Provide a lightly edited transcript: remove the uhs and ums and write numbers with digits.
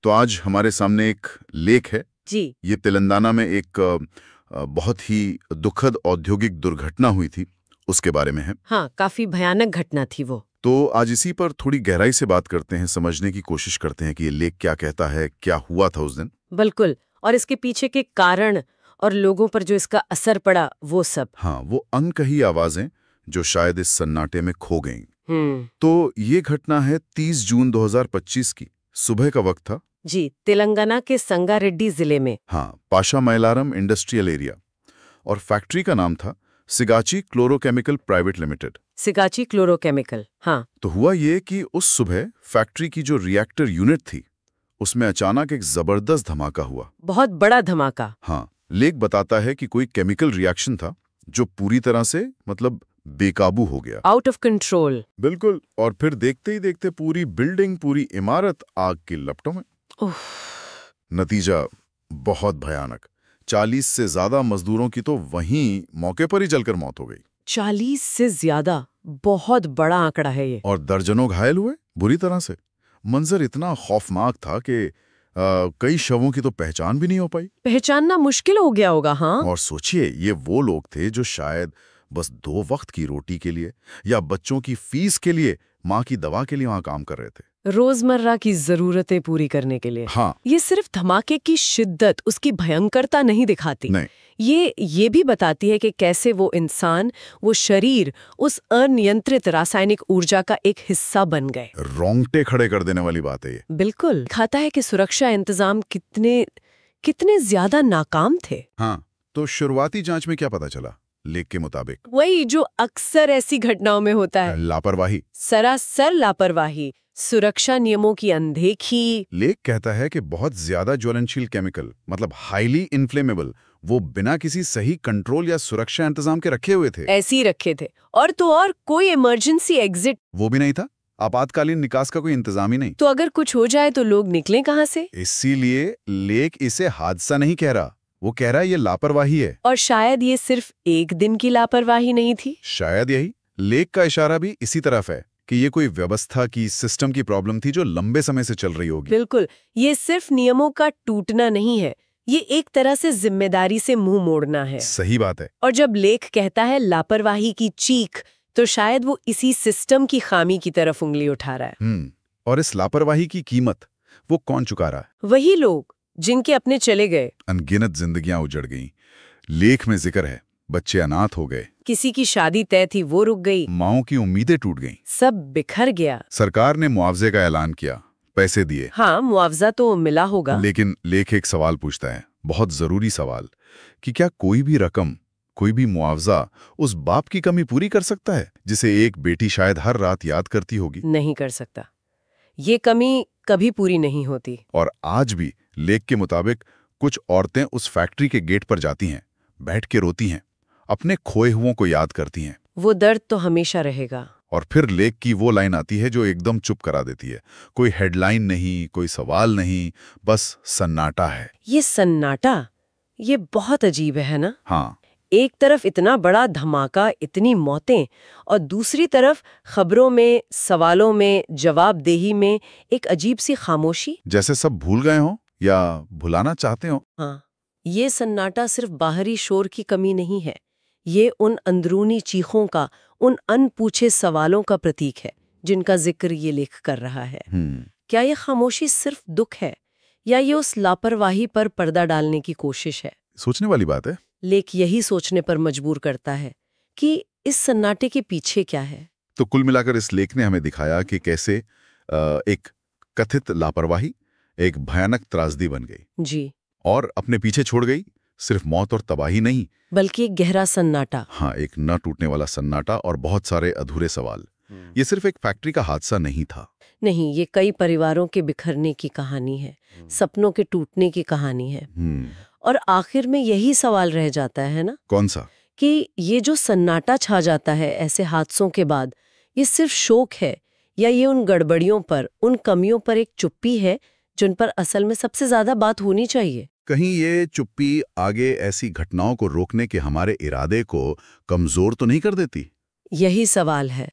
तो आज हमारे सामने एक लेख है जी। ये तेलंगाना में एक बहुत ही दुखद औद्योगिक दुर्घटना हुई थी, उसके बारे में है। हाँ, काफी भयानक घटना थी वो। तो आज इसी पर थोड़ी गहराई से बात करते हैं, समझने की कोशिश करते हैं कि ये लेख क्या कहता है, क्या हुआ था उस दिन। बिल्कुल, और इसके पीछे के कारण और लोगों पर जो इसका असर पड़ा वो सब। हाँ, वो अनकही आवाजें जो शायद इस सन्नाटे में खो गईं। हम्म। तो ये घटना है 30 जून 2025 की सुबह का वक्त था। जी, तेलंगाना के संगारेड्डी जिले में। हाँ, पाशा मैलारम इंडस्ट्रियल एरिया, और फैक्ट्री का नाम था सिगाची क्लोरोकेमिकल प्राइवेट लिमिटेड। सिगाची क्लोरोकेमिकल। हाँ। तो हुआ ये कि उस सुबह फैक्ट्री की जो रिएक्टर यूनिट थी उसमें अचानक एक जबरदस्त धमाका हुआ। बहुत बड़ा धमाका। हाँ, लेख बताता है कि कोई केमिकल रिएक्शन था जो पूरी तरह से बेकाबू हो गया, आउट ऑफ कंट्रोल। बिल्कुल। और फिर देखते ही देखते पूरी बिल्डिंग, पूरी इमारत आग की लपटों में। नतीजा बहुत भयानक। 40 से ज्यादा मजदूरों की तो वहीं मौके पर ही जलकर मौत हो गई। 40 से ज्यादा, बहुत बड़ा आंकड़ा है ये। और दर्जनों घायल हुए बुरी तरह से। मंजर इतना खौफनाक था कि कई शवों की तो पहचान भी नहीं हो पाई। पहचानना मुश्किल हो गया होगा। हाँ। और सोचिए, ये वो लोग थे जो शायद बस 2 वक्त की रोटी के लिए या बच्चों की फीस के लिए, माँ की दवा के लिए वहां काम कर रहे थे, रोजमर्रा की जरूरतें पूरी करने के लिए। हाँ। ये सिर्फ धमाके की शिद्दत, उसकी भयंकरता नहीं दिखाती। नहीं, ये भी बताती है कि कैसे वो इंसान, वो शरीर उस अनियंत्रित रासायनिक ऊर्जा का एक हिस्सा बन गए। रोंगटे खड़े कर देने वाली बात है ये। बिल्कुल, दिखाता है कि सुरक्षा इंतजाम कितने ज्यादा नाकाम थे। हाँ, तो शुरुआती जांच में क्या पता चला? लेख के मुताबिक वही जो अक्सर ऐसी घटनाओं में होता है, लापरवाही, सरासर लापरवाही, सुरक्षा नियमों की अनदेखी। लेख कहता है कि बहुत ज्यादा ज्वलनशील केमिकल, हाईली इन्फ्लेमेबल, वो बिना किसी सही कंट्रोल या सुरक्षा इंतजाम के रखे हुए थे। ऐसे ही रखे थे। और तो और कोई इमरजेंसी एग्जिट वो भी नहीं था, आपातकालीन निकास का कोई इंतजाम ही नहीं। तो अगर कुछ हो जाए तो लोग निकलें कहां से? इसीलिए लेख इसे हादसा नहीं कह रहा, वो कह रहा है ये लापरवाही है। और शायद ये सिर्फ एक दिन की लापरवाही नहीं थी। शायद यही लेख का इशारा भी इसी तरफ है कि ये कोई व्यवस्था की, सिस्टम की प्रॉब्लम थी जो लंबे समय से चल रही होगी। बिल्कुल, ये सिर्फ नियमों का टूटना नहीं है, ये एक तरह से जिम्मेदारी से मुंह मोड़ना है। सही बात है। और जब लेख कहता है लापरवाही की चीख, तो शायद वो इसी सिस्टम की खामी की तरफ उंगली उठा रहा है। और इस लापरवाही की कीमत वो कौन चुका रहा है? वही लोग जिनके अपने चले गए, अनगिनत जिंदगियां उजड़ गईं। लेख में जिक्र है, बच्चे अनाथ हो गए, किसी की शादी तय थी वो रुक गई, माओं की उम्मीदें टूट गईं। सब बिखर गया। सरकार ने मुआवजे का ऐलान किया, पैसे दिए। हाँ, मुआवजा तो मिला होगा। लेकिन लेख एक सवाल पूछता है, बहुत जरूरी सवाल, कि क्या कोई भी रकम, कोई भी मुआवजा उस बाप की कमी पूरी कर सकता है जिसे एक बेटी शायद हर रात याद करती होगी? नहीं कर सकता। ये कमी कभी पूरी नहीं होती। और आज भी लेख के मुताबिक कुछ औरतें उस फैक्ट्री के गेट पर जाती हैं, बैठ के रोती हैं, अपने खोए हुओं को याद करती हैं। वो दर्द तो हमेशा रहेगा। और फिर लेख की वो लाइन आती है जो एकदम चुप करा देती है। कोई हेडलाइन नहीं, कोई सवाल नहीं, बस सन्नाटा है। ये सन्नाटा, ये बहुत अजीब है ना? हाँ। एक तरफ इतना बड़ा धमाका, इतनी मौतें, और दूसरी तरफ खबरों में, सवालों में, जवाबदेही में एक अजीब सी खामोशी, जैसे सब भूल गए हों या भुलाना चाहते हों। हाँ, ये सन्नाटा सिर्फ बाहरी शोर की कमी नहीं है, ये उन अंदरूनी चीखों का, उन अनपूछे सवालों का प्रतीक है जिनका जिक्र ये लेख कर रहा है। क्या ये खामोशी सिर्फ दुख है, या ये उस लापरवाही पर पर्दा डालने की कोशिश है? सोचने वाली बात है। लेख यही सोचने पर मजबूर करता है कि इस सन्नाटे के पीछे क्या है। तो कुल मिलाकर इस लेख ने हमें दिखाया कि कैसे एक कथित लापरवाही एक भयानक त्रासदी बन गई जी, और अपने पीछे छोड़ गई सिर्फ मौत और तबाही नहीं, बल्कि एक गहरा सन्नाटा। हाँ, एक न टूटने वाला सन्नाटा और बहुत सारे अधूरे सवाल। ये सिर्फ एक फैक्ट्री का हादसा नहीं था। नहीं, ये कई परिवारों के बिखरने की कहानी है, सपनों के टूटने की कहानी है। और आखिर में यही सवाल रह जाता है ना, कौन सा? कि ये जो सन्नाटा छा जाता है ऐसे हादसों के बाद, ये सिर्फ शोक है, या ये उन गड़बड़ियों पर, उन कमियों पर एक चुप्पी है जिन पर असल में सबसे ज्यादा बात होनी चाहिए? कहीं ये चुप्पी आगे ऐसी घटनाओं को रोकने के हमारे इरादे को कमजोर तो नहीं कर देती? यही सवाल है।